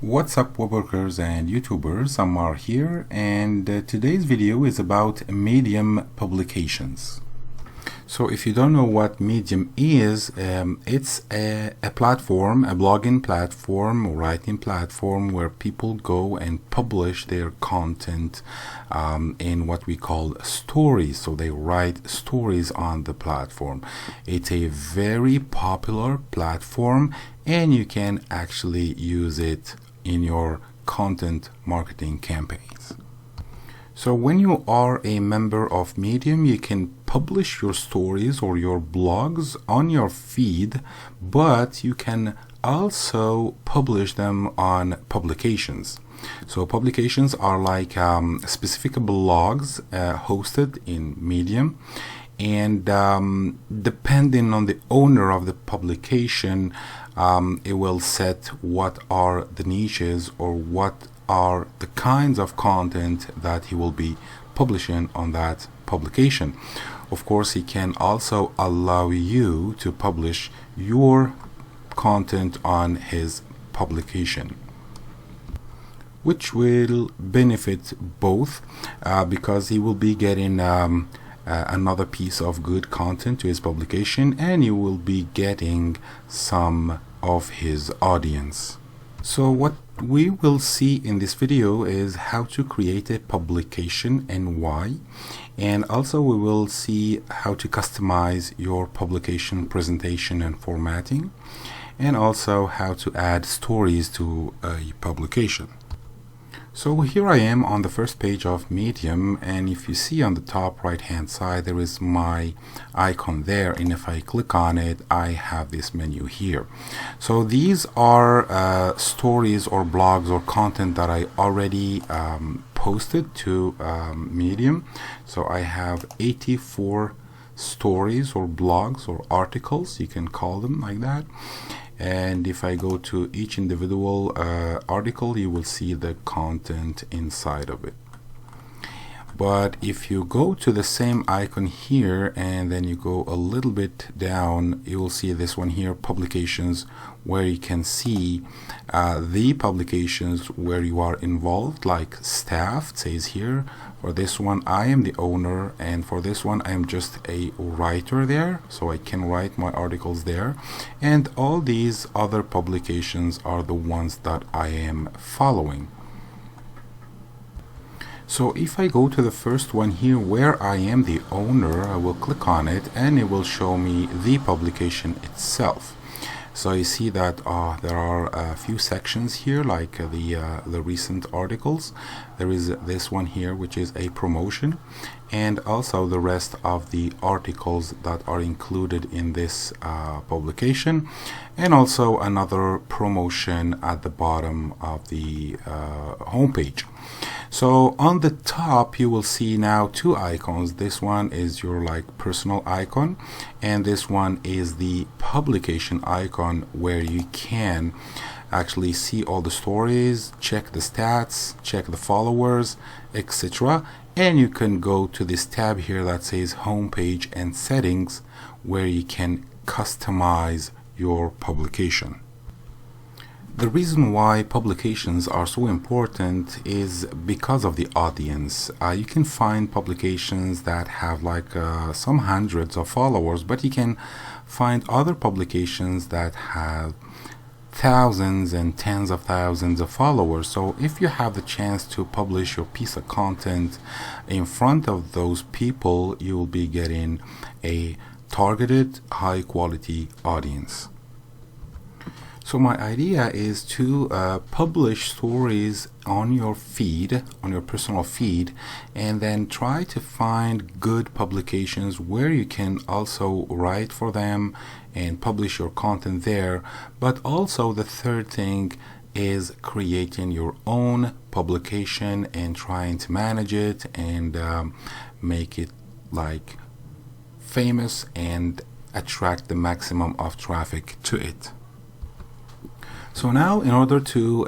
What's up, webworkers and YouTubers? Ammar here, and today's video is about Medium publications. So if you don't know what Medium is, it's a platform, a blogging platform, writing platform where people go and publish their content in what we call stories. So they write stories on the platform. It's a very popular platform, and you can actually use it in your content marketing campaigns. So when you are a member of Medium, you can publish your stories or your blogs on your feed, but you can also publish them on publications. So publications are like specific blogs hosted in Medium, and depending on the owner of the publication, it will set what are the niches or what are the kinds of content that he will be publishing on that publication. Of course, he can also allow you to publish your content on his publication, which will benefit both because he will be getting another piece of good content to his publication, and you will be getting some of his audience. So what we will see in this video is how to create a publication and why, and also we will see how to customize your publication presentation and formatting, and also how to add stories to a publication. So here I am on the first page of Medium, and if you see on the top right hand side there is my icon there, and if I click on it I have this menu here. So these are stories or blogs or content that I already posted to Medium. So I have 84 stories or blogs or articles, you can call them like that. And if I go to each individual article, you will see the content inside of it. But if you go to the same icon here and then you go a little bit down, you will see this one here, publications, where you can see the publications where you are involved, like staff. It says here, for this one I am the owner, and for this one I am just a writer there, so I can write my articles there, and all these other publications are the ones that I am following. So if I go to the first one here where I am the owner, I will click on it and it will show me the publication itself. So you see that there are a few sections here, like the recent articles. There is this one here which is a promotion, and also the rest of the articles that are included in this publication, and also another promotion at the bottom of the homepage. So on the top you will see now two icons. This one is your like personal icon, and this one is the publication icon, where you can actually see all the stories, check the stats, check the followers, etc. And you can go to this tab here that says homepage and settings, where you can customize your publication. The reason why publications are so important is because of the audience. You can find publications that have like some hundreds of followers, but you can find other publications that have thousands and tens of thousands of followers. So if you have the chance to publish your piece of content in front of those people, you will be getting a targeted, high quality audience. So my idea is to publish stories on your feed, on your personal feed, and then try to find good publications where you can also write for them and publish your content there. But also the third thing is creating your own publication and trying to manage it and make it like famous and attract the maximum of traffic to it. So now in order to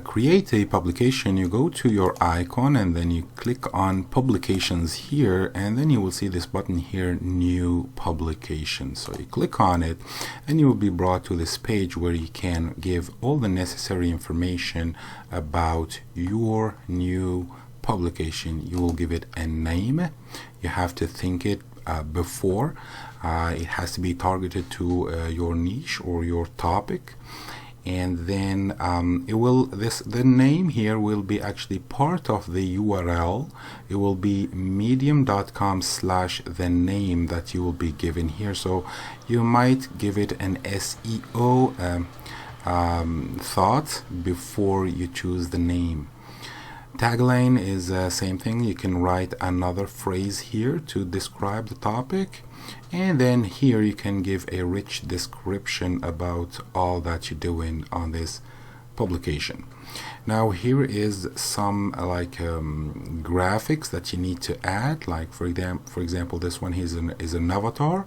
create a publication, you go to your icon and then you click on publications here, and then you will see this button here, new publication. So you click on it and you will be brought to this page where you can give all the necessary information about your new publication. You will give it a name. You have to think it before. It has to be targeted to your niche or your topic. And then the name here will be actually part of the URL. It will be medium.com/the name that you will be given here. So you might give it an SEO thought before you choose the name. Tagline is the same thing. You can write another phrase here to describe the topic, and then here you can give a rich description about all that you're doing on this publication. Now here is some graphics that you need to add, like for example this one is an avatar,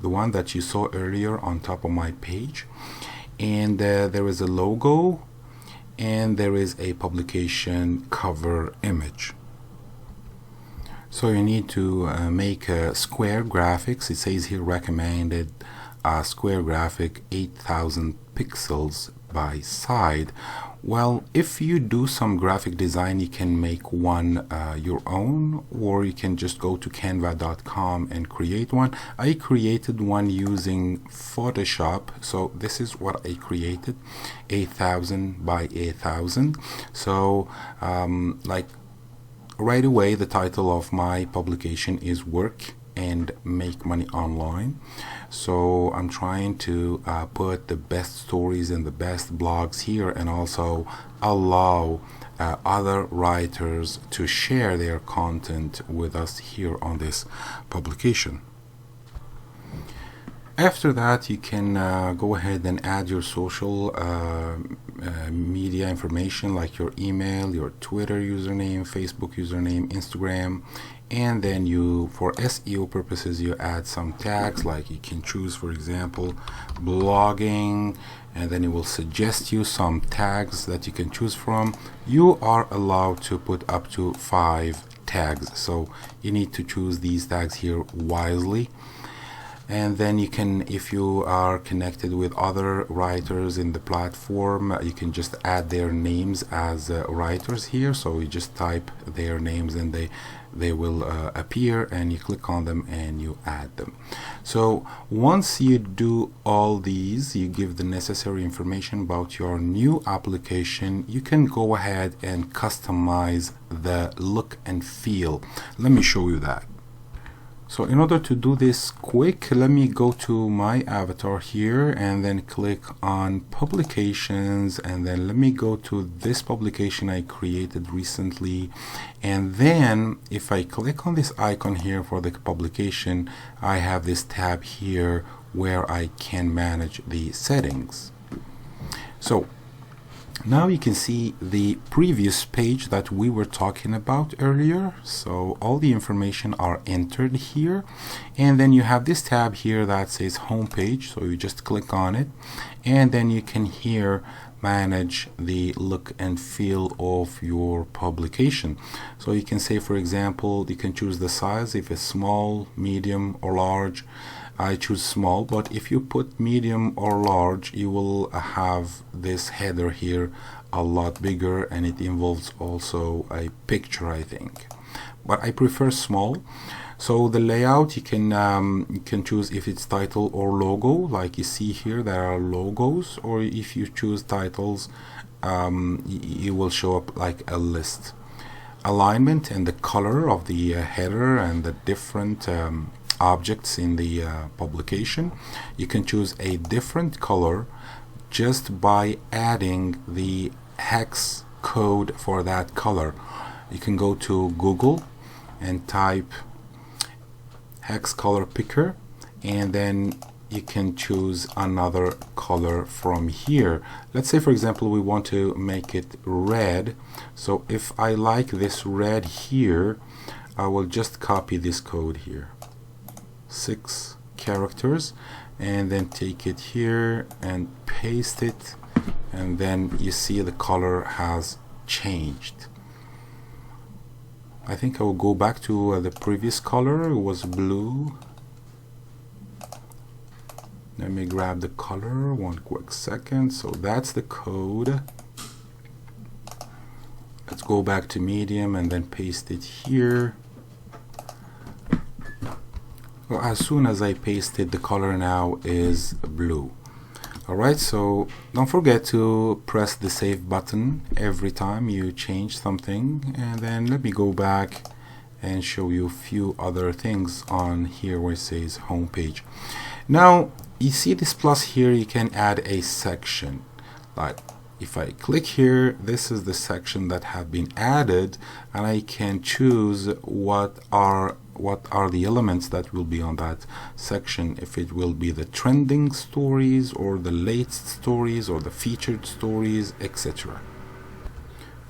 the one that you saw earlier on top of my page, and there is a logo, and there is a publication cover image. So you need to make a square graphics. It says here recommended square graphic 8,000 pixels by side. Well, if you do some graphic design, you can make one your own, or you can just go to canva.com and create one. I created one using Photoshop, so this is what I created, 8,000 by 8,000. So right away the title of my publication is Work and Make Money Online. So I'm trying to put the best stories and the best blogs here, and also allow other writers to share their content with us here on this publication. After that, you can go ahead and add your social media information, like your email, your Twitter username, Facebook username, Instagram, and then for SEO purposes, you add some tags, like you can choose, for example, blogging, and then it will suggest you some tags that you can choose from. You are allowed to put up to 5 tags, so you need to choose these tags here wisely. And then you can, if you are connected with other writers in the platform, you can just add their names as writers here. So you just type their names and they will appear, and you click on them and you add them. So once you do all these, you give the necessary information about your new application, you can go ahead and customize the look and feel. Let me show you that. So in order to do this quick, let me go to my avatar here and then click on publications, and then let me go to this publication I created recently, and then if I click on this icon here for the publication, I have this tab here where I can manage the settings. So now you can see the previous page that we were talking about earlier. So all the information are entered here, and then you have this tab here that says home page. So you just click on it, and then you can here manage the look and feel of your publication. So you can say, for example, you can choose the size, if it's small, medium, or large. I choose small, but if you put medium or large, you will have this header here a lot bigger, and it involves also a picture, I think. But I prefer small. So the layout, you can choose if it's title or logo, like you see here there are logos, or if you choose titles, it will show up like a list. Alignment and the color of the header and the different objects in the publication, you can choose a different color just by adding the hex code for that color. You can go to Google and type hex color picker, and then you can choose another color from here. Let's say, for example, we want to make it red. So if I like this red here, I will just copy this code here, 6 characters, and then take it here and paste it and then you see the color has changed. I think I will go back to the previous color. It was blue. Let me grab the color, one quick second. So that's the code. Let's go back to medium and then paste it here. Well, as soon as I paste it, the color now is blue. Alright, so don't forget to press the save button every time you change something, and then let me go back and show you a few other things on here where it says home page. Now you see this plus here, you can add a section. Like if I click here, this is the section that have been added, and I can choose what are the elements that will be on that section, if it will be the trending stories or the latest stories or the featured stories, etc.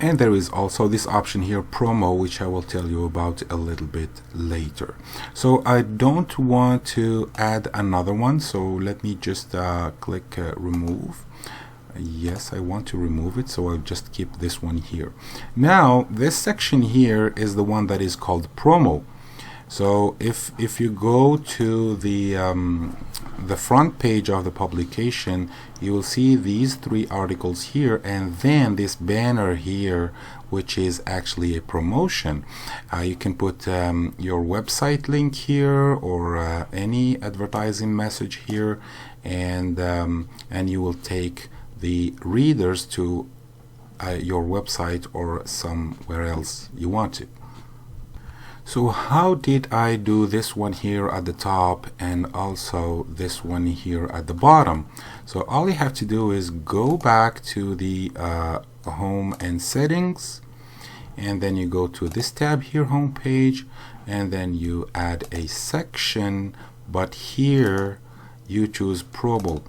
And there is also this option here, promo, which I will tell you about a little bit later. So I don't want to add another one, so let me just click remove. Yes, I want to remove it, so I'll just keep this one here. Now this section here is the one that is called promo. So if you go to the front page of the publication, you will see these 3 articles here, and then this banner here, which is actually a promotion. You can put your website link here, or any advertising message here, and you will take the readers to your website or somewhere else you want to. So how did I do this one here at the top and also this one here at the bottom? So all you have to do is go back to the home and settings, and then you go to this tab here, home page, and then you add a section, but here you choose promo.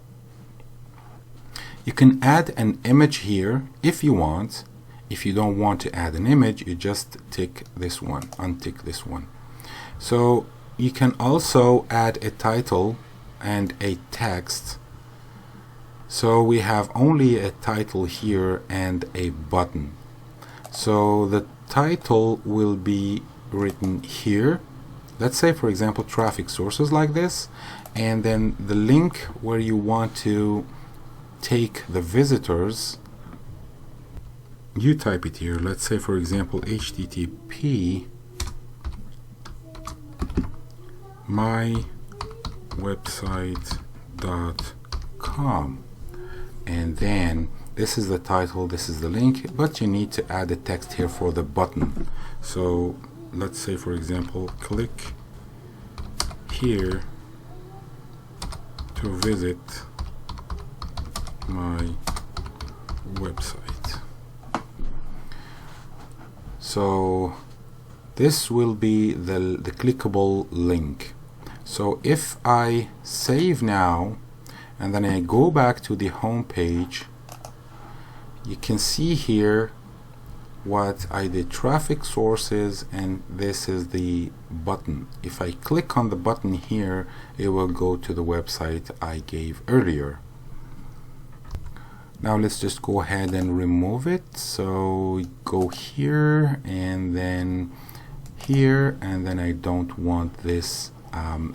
You can add an image here if you want. If you don't want to add an image, you just tick this one, untick this one. So you can also add a title and a text. So we have only a title here and a button. So the title will be written here. Let's say, for example, traffic sources, like this, and then the link where you want to take the visitors, you type it here. Let's say, for example, http mywebsite.com, and then this is the title, this is the link, but you need to add a text here for the button. So let's say, for example, click here to visit my website. So this will be the clickable link. So if I save now and then I go back to the home page, you can see here what I did, traffic sources, and this is the button. If I click on the button here, it will go to the website I gave earlier. Now let's just go ahead and remove it. So go here and then here, and then I don't want this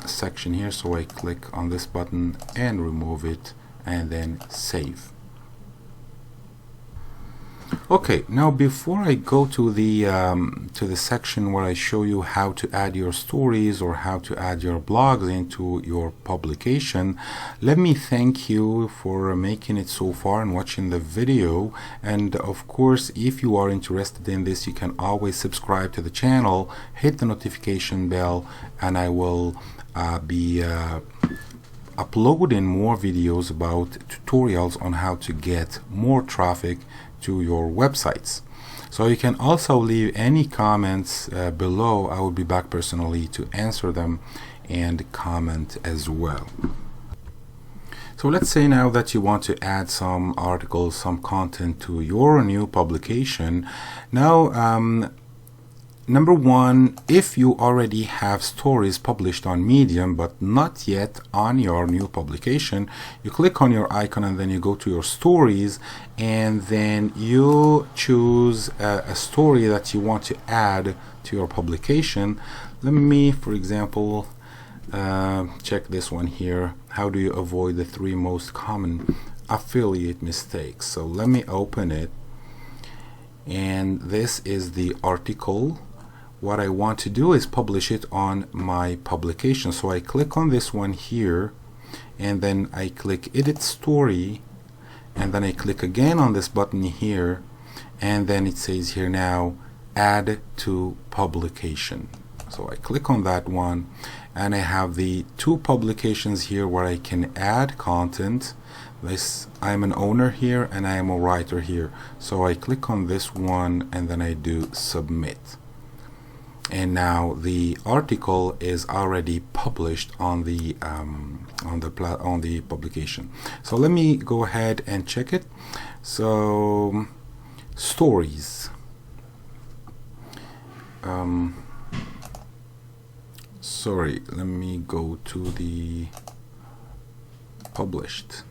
section here, so I click on this button and remove it, and then save. Okay, now before I go to the section where I show you how to add your stories or how to add your blogs into your publication, let me thank you for making it so far and watching the video. And of course, if you are interested in this, you can always subscribe to the channel, hit the notification bell, and I will be uploading more videos about tutorials on how to get more traffic to your websites. So you can also leave any comments below. I will be back personally to answer them and comment as well. So let's say now that you want to add some articles, some content to your new publication. Now Number one, if you already have stories published on Medium but not yet on your new publication, you click on your icon and then you go to your stories, and then you choose a story that you want to add to your publication. Let me, for example, check this one here. How do you avoid the 3 most common affiliate mistakes? So let me open it, and this is the article. What I want to do is publish it on my publication. So I click on this one here, and then I click edit story, and then I click again on this button here, and then it says here now add to publication. So I click on that one, and I have the 2 publications here where I can add content. I'm an owner here and I am a writer here, so I click on this one and then I do submit. And now the article is already published on the publication. So let me go ahead and check it. So stories. Sorry, let me go to the published.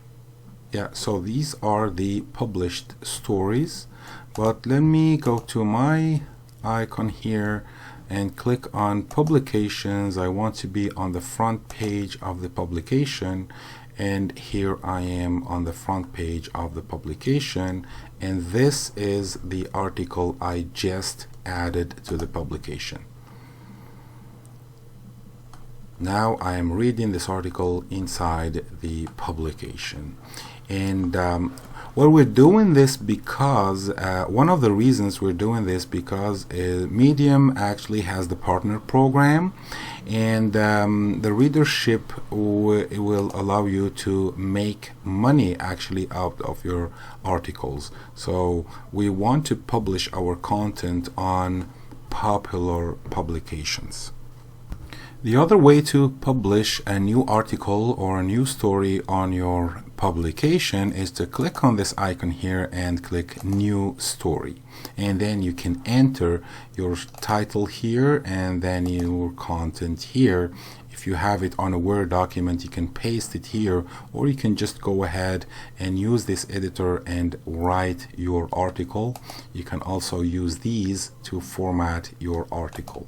Yeah, so these are the published stories, but let me go to my icon here and click on publications. I want to be on the front page of the publication, and here I am on the front page of the publication, and this is the article I just added to the publication. Now I am reading this article inside the publication, and well, we're doing this because one of the reasons we're doing this because Medium actually has the partner program, and the readership will allow you to make money actually out of your articles. So we want to publish our content on popular publications. The other way to publish a new article or a new story on your publication is to click on this icon here and click new story, and then you can enter your title here and then your content here. If you have it on a Word document, you can paste it here, or you can just go ahead and use this editor and write your article. You can also use these to format your article.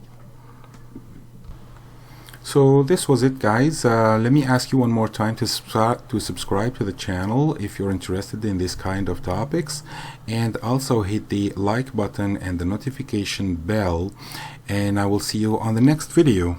So this was it, guys. Let me ask you one more time to subscribe to the channel if you're interested in this kind of topics, and also hit the like button and the notification bell, and I will see you on the next video.